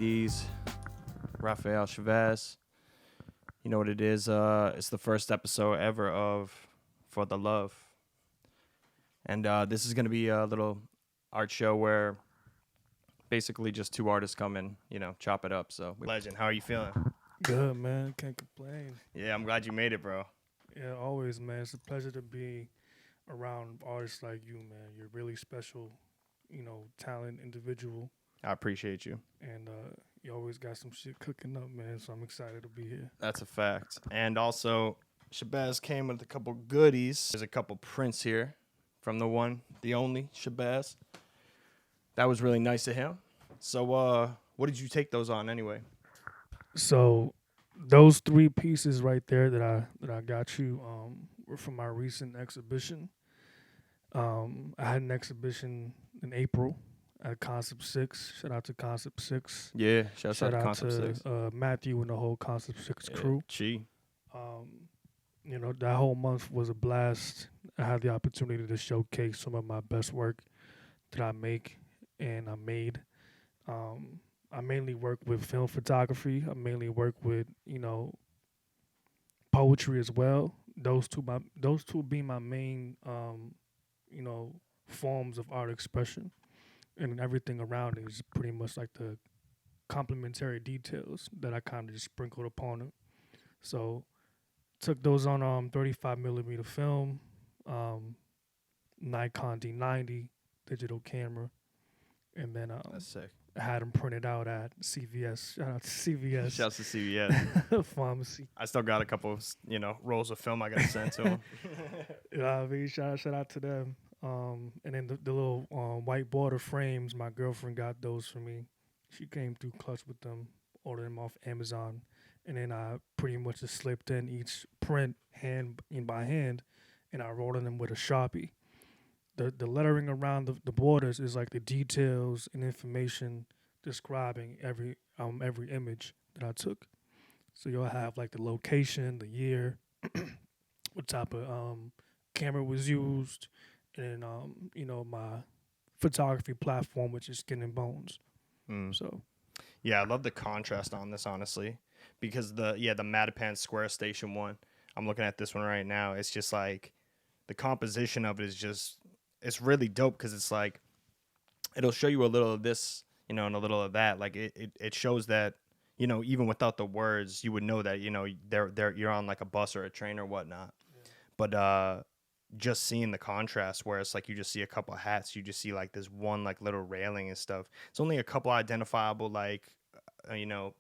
D's, Rafael Shabazz. You know what it is? It's the first episode ever of For the Love. And this is going to be a little art show where basically just two artists come and, chop it up. So, Legend, how are you feeling? Good, man. Can't complain. Yeah, I'm glad you made it, bro. Yeah, always, man. It's a pleasure to be around artists like you, man. You're really special, talent individual. I appreciate you. And you always got some shit cooking up, man. So I'm excited to be here. That's a fact. And also, Shabazz came with a couple goodies. There's a couple prints here from the one, the only Shabazz. That was really nice of him. So, what did you take those on anyway? So those three pieces right there that I got you were from my recent exhibition. I had an exhibition in April at Concept 6. Shout out to Concept 6. Yeah, shout out to Concept Concept 6. Matthew and the whole Concept 6 crew. Chi. That whole month was a blast. I had the opportunity to showcase some of my best work that I make and I made. I mainly work with film photography. I mainly work with, poetry as well. Those two being my main, forms of art expression. And everything around it is pretty much like the complementary details that I kind of just sprinkled upon it. So took those on 35 millimeter film, Nikon D90 digital camera, and then That's sick. I had them printed out at CVS. Shout out to CVS. Shout out to CVS. Pharmacy. I still got a couple, rolls of film I got to send to him. Shout out to them. And then the little white border frames, my girlfriend got those for me. She came through clutch with them, ordered them off Amazon. And then I pretty much just slipped in each print hand by hand, and I wrote on them with a Sharpie. The lettering around the borders is like the details and information describing every image that I took. So you'll have like the location, the year, what type of camera was used, and my photography platform, which is Skin and Bones. So yeah, I love the contrast on this, honestly, because the Mattapan Square Station one, I'm looking at this one right now. It's just like the composition of it is just, it's really dope because it's like it'll show you a little of this, and a little of that. Like it shows that, even without the words, you would know that, you're on like a bus or a train or whatnot. Yeah. But just seeing the contrast where it's like you just see a couple of hats, you just see like this one like little railing and stuff. It's only a couple identifiable like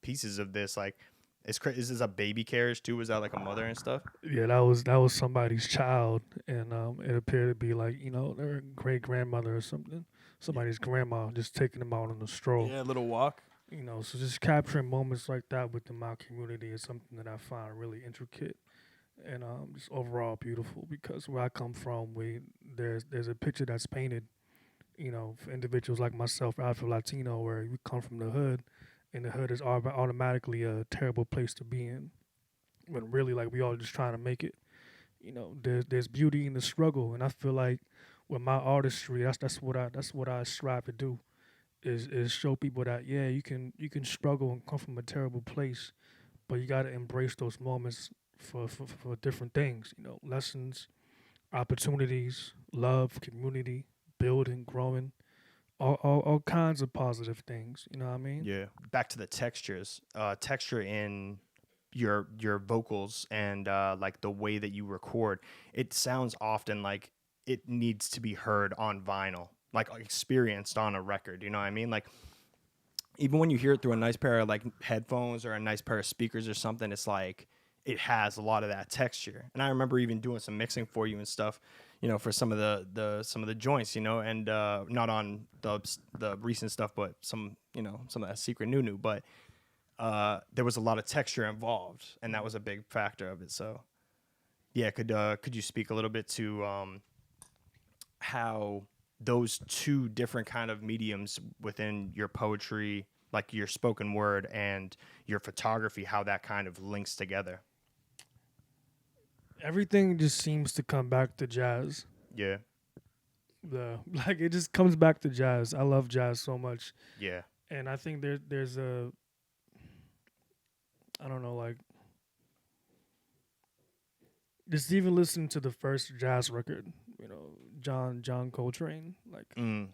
pieces of this. Like is this a baby carriage too? Was that like a mother and stuff? Yeah, that was somebody's child, and it appeared to be like their great grandmother or something, somebody's grandma, just taking them out on a stroll. Yeah, a little walk. So just capturing moments like that within my community is something that I find really intricate and just overall beautiful, because where I come from, there's a picture that's painted, for individuals like myself, Afro Latino, where we come from the hood, and the hood is automatically a terrible place to be in. When really, like, we all just trying to make it. There's beauty in the struggle, and I feel like with my artistry, that's what I strive to do, is show people that you can struggle and come from a terrible place, but you got to embrace those moments for different things. Lessons, opportunities, love, community, building, growing. All kinds of positive things, you know what I mean? Yeah. Back to the textures. Texture in your vocals and like the way that you record. It sounds often like it needs to be heard on vinyl, like experienced on a record, you know what I mean? Like even when you hear it through a nice pair of like headphones or a nice pair of speakers or something, it's like it has a lot of that texture. And I remember even doing some mixing for you and stuff, for some of the joints, and not on the recent stuff, but some of that secret new, but there was a lot of texture involved, and that was a big factor of it. So yeah, could you speak a little bit to how those two different kind of mediums within your poetry, like your spoken word and your photography, how that kind of links together? Everything just seems to come back to jazz. Yeah. It just comes back to jazz. I love jazz so much. Yeah. And I think there's a, I don't know, like, just even listening to the first jazz record, John Coltrane, like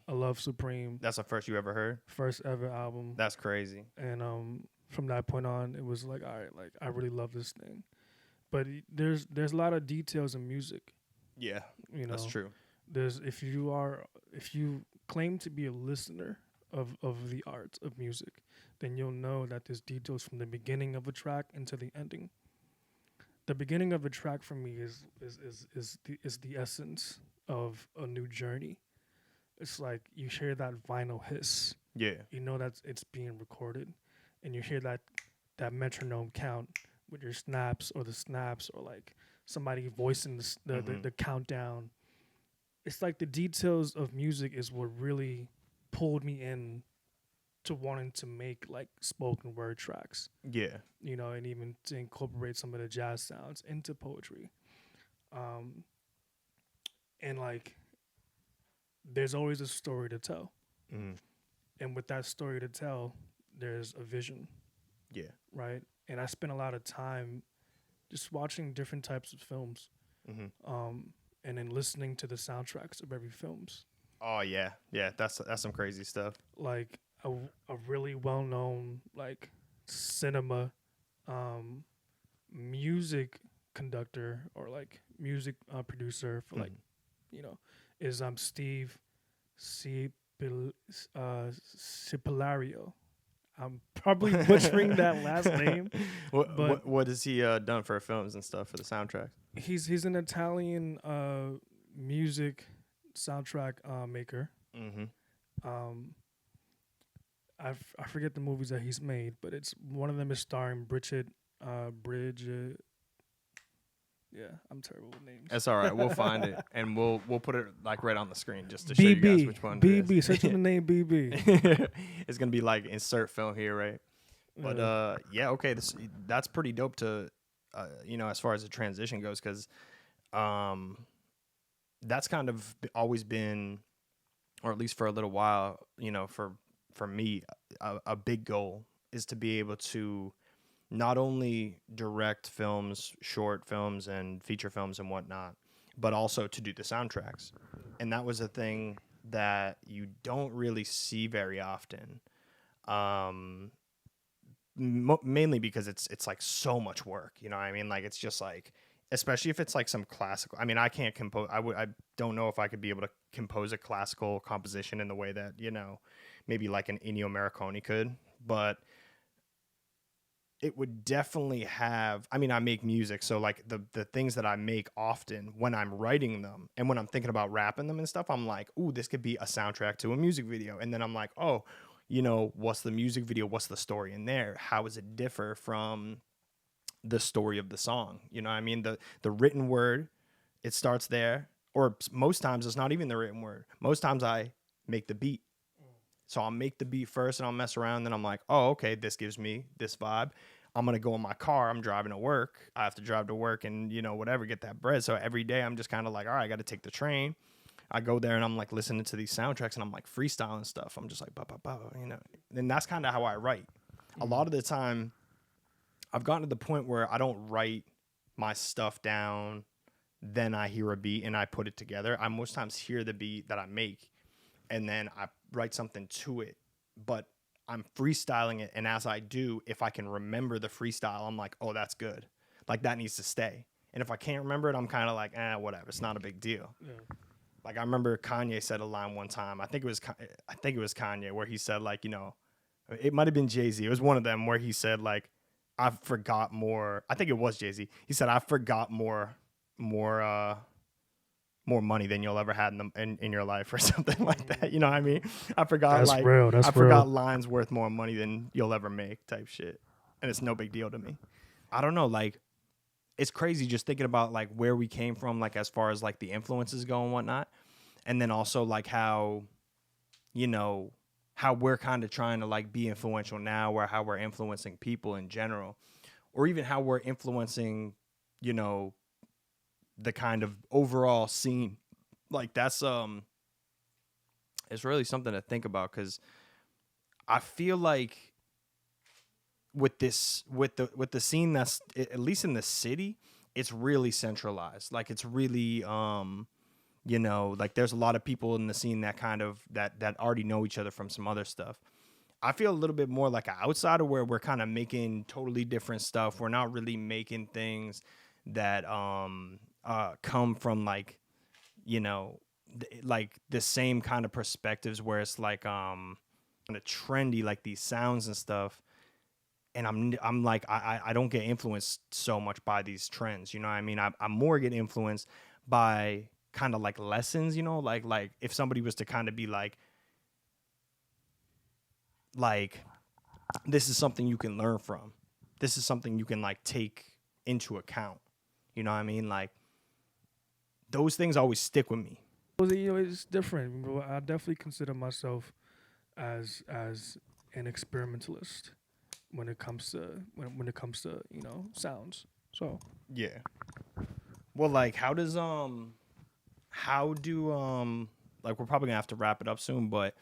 A Love Supreme, That's the first you ever heard? first ever album. That's crazy. And from that point on, it was like, all right, like I really love this thing. But there's a lot of details in music. Yeah, that's true. There's if you claim to be a listener of the art of music, then you'll know that there's details from the beginning of a track into the ending. The beginning of a track for me is the essence of a new journey. It's like you hear that vinyl hiss. Yeah. You know that it's being recorded, and you hear that metronome count with your snaps or the snaps or like somebody voicing the countdown. It's like the details of music is what really pulled me in to wanting to make like spoken word tracks. Yeah. And even to incorporate some of the jazz sounds into poetry. And like there's always a story to tell. And with that story to tell, there's a vision. Yeah. Right? And I spent a lot of time just watching different types of films. And then listening to the soundtracks of every films. Oh yeah. Yeah, that's some crazy stuff. Like a really well-known like cinema music conductor or like music producer for like is Steve Cipilario. I'm probably butchering that last name. What has he done for films and stuff for the soundtracks? He's an Italian music soundtrack maker. I forget the movies that he's made, but it's one of them is starring Bridget. Yeah, I'm terrible with names. That's all right. We'll find it and we'll put it like right on the screen just to show you guys which one. BB, search for the name BB. It's gonna be like insert film here, right? But yeah, okay. That's pretty dope to, as far as the transition goes, because that's kind of always been, or at least for a little while, for me, a big goal is to be able to not only direct films, short films, and feature films and whatnot, but also to do the soundtracks. And that was a thing that you don't really see very often, mainly because it's like so much work. You know what I mean? Like it's just like, especially if it's like some classical. I mean, I can't compose. I don't know if I could be able to compose a classical composition in the way that maybe like an Ennio Morricone could, but it would definitely have, I mean, I make music, so like the things that I make often when I'm writing them and when I'm thinking about rapping them and stuff, I'm like, ooh, this could be a soundtrack to a music video. And then I'm like, oh, what's the music video? What's the story in there? How does it differ from the story of the song? You know what I mean? The written word, it starts there. Or most times it's not even the written word. Most times I make the beat. So I'll make the beat first and I'll mess around. And then I'm like, oh, okay, this gives me this vibe. I'm going to go in my car. I'm driving to work. I have to drive to work and, whatever, get that bread. So every day I'm just kind of like, all right, I got to take the train. I go there and I'm like listening to these soundtracks and I'm like freestyling stuff. I'm just like, bah, bah, bah, And that's kind of how I write. A lot of the time I've gotten to the point where I don't write my stuff down. Then I hear a beat and I put it together. I most times hear the beat that I make and then I write something to it, but I'm freestyling it. And as I do, if I can remember the freestyle, I'm like, oh, that's good. Like that needs to stay. And if I can't remember it, I'm kind of like, whatever. It's not a big deal. Yeah. Like I remember Kanye said a line one time. I think it was Kanye where he said like, it might've been Jay-Z. It was one of them where he said like, I forgot more. I think it was Jay-Z. He said, I forgot more money than you'll ever had in your life or something like that. You know what I mean? I forgot forgot lines worth more money than you'll ever make type shit. And it's no big deal to me. I don't know. Like it's crazy just thinking about like where we came from, like as far as like the influences go and whatnot. And then also like how we're kind of trying to like be influential now or how we're influencing people in general, or even how we're influencing, the kind of overall scene. Like that's it's really something to think about, because I feel like with the scene that's at least in the city, it's really centralized. Like it's really like there's a lot of people in the scene that kind of that already know each other from some other stuff. I feel a little bit more like an outsider where we're kind of making totally different stuff. We're not really making things that come from like, like the same kind of perspectives where it's like kind of trendy, like these sounds and stuff. And I'm like I don't get influenced so much by these trends. You know what I mean? I'm more get influenced by kind of like lessons, like if somebody was to kind of be like this is something you can learn from. This is something you can like take into account. You know what I mean? Like those things always stick with me. It's different. I definitely consider myself as an experimentalist when it comes to sounds. So Yeah. Well, like how do like we're probably gonna have to wrap it up soon, but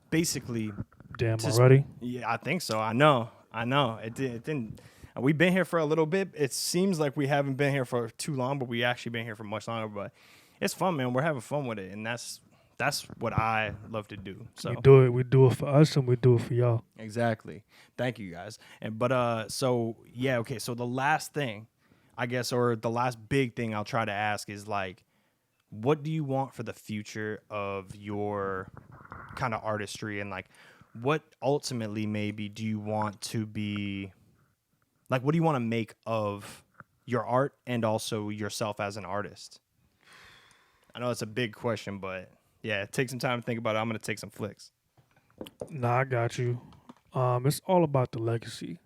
basically, damn, already? Yeah, I think so. I know. It didn't. We've been here for a little bit. It seems like we haven't been here for too long, but we actually been here for much longer. But it's fun, man. We're having fun with it, and that's what I love to do. So we do it for us, and we do it for y'all. Exactly. Thank you, guys. So yeah, okay. So the last thing, I guess, or the last big thing I'll try to ask is like, what do you want for the future of your kind of artistry, and like, what ultimately maybe do you want to be, like, what do you want to make of your art and also yourself as an artist? I know it's a big question, but yeah, take some time to think about it. I'm going to take some flicks. Nah, I got you. It's all about the legacy.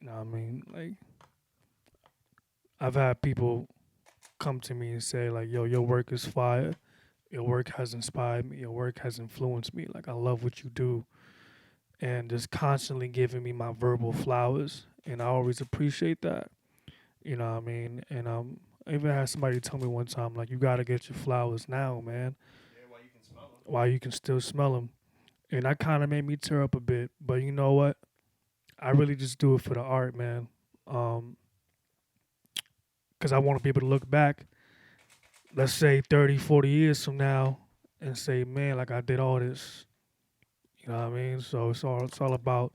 You know what I mean? Like, I've had people come to me and say, like, yo, your work is fire. Your work has inspired me. Your work has influenced me. Like, I love what you do. And just constantly giving me my verbal flowers. And I always appreciate that. You know what I mean? And I even had somebody tell me one time, like, you got to get your flowers now, man. Yeah, while you can smell them. While you can still smell them. And that kind of made me tear up a bit. But you know what? I really just do it for the art, man. Because I want to be able to look back, let's say 30, 40 years from now, and say, man, like I did all this. You know what I mean? So it's all about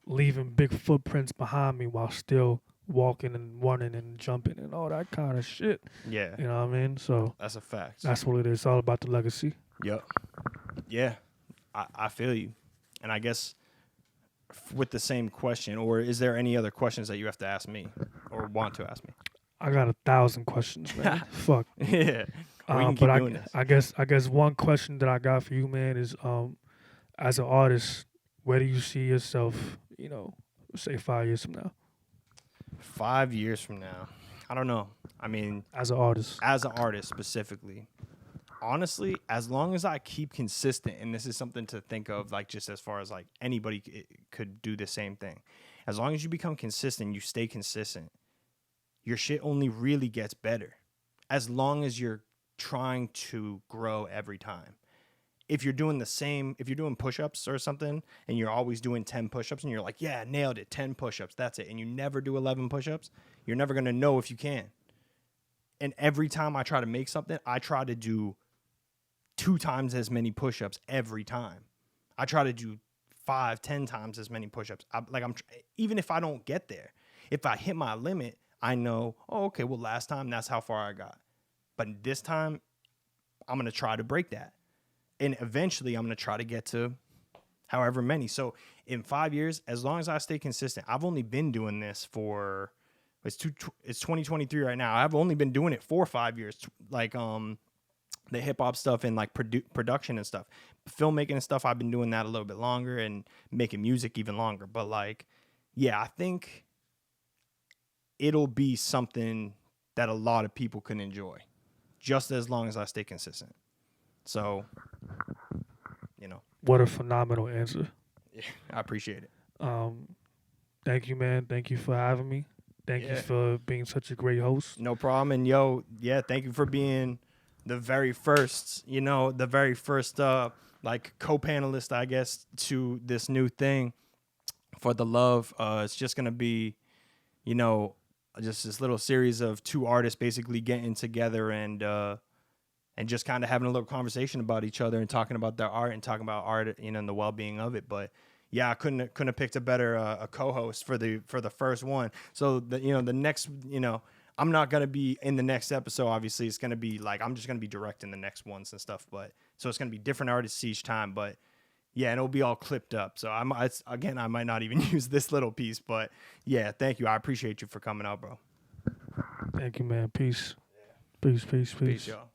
leaving big footprints behind me while still walking and running and jumping and all that kind of shit. Yeah. You know what I mean? So that's a fact. That's what it is. It's all about the legacy. Yep. Yeah. I feel you. And I guess with the same question, or is there any other questions that you have to ask me or want to ask me? I got 1,000 questions, man. Fuck. Yeah. We can keep doing this. I guess one question that I got for you, man, is as an artist, where do you see yourself, say 5 years from now? 5 years from now? I don't know. I mean, as an artist specifically, honestly, as long as I keep consistent, and this is something to think of, like, just as far as like anybody could do the same thing. As long as you become consistent, you stay consistent, your shit only really gets better. As long as you're trying to grow every time. If you're doing push-ups or something, and you're always doing 10 push-ups, and you're like, yeah, nailed it, 10 push-ups, that's it, and you never do 11 push-ups, you're never going to know if you can. And every time I try to make something, I try to do 2 times as many push-ups every time. I try to do 5, 10 times as many push-ups. Even if I don't get there, if I hit my limit, I know, oh, okay, well, last time, that's how far I got. But this time, I'm going to try to break that. And eventually, I'm going to try to get to however many. So in 5 years, as long as I stay consistent, I've only been doing this for, it's 2023 right now. I've only been doing it for 5 years. Like the hip hop stuff and like production and stuff. Filmmaking and stuff, I've been doing that a little bit longer, and making music even longer. But like, yeah, I think it'll be something that a lot of people can enjoy, just as long as I stay consistent. So, What a phenomenal answer. Yeah, I appreciate it. Thank you, man. Thank you for having me. Thank you for being such a great host. No problem. And thank you for being the very first like co-panelist, I guess, to this new thing for the love. It's just gonna be, you know, just this little series of two artists basically getting together and just kind of having a little conversation about each other and talking about their art and talking about art, you know, and the well-being of it. But yeah, I couldn't have picked a better a co-host for the first one. So the next, I'm not gonna be in the next episode. Obviously, it's gonna be like I'm just gonna be directing the next ones and stuff. But so it's gonna be different artists each time. But yeah, and it'll be all clipped up. So I might not even use this little piece. But yeah, thank you. I appreciate you for coming out, bro. Thank you, man. Peace. Peace, peace, peace. Peace, y'all.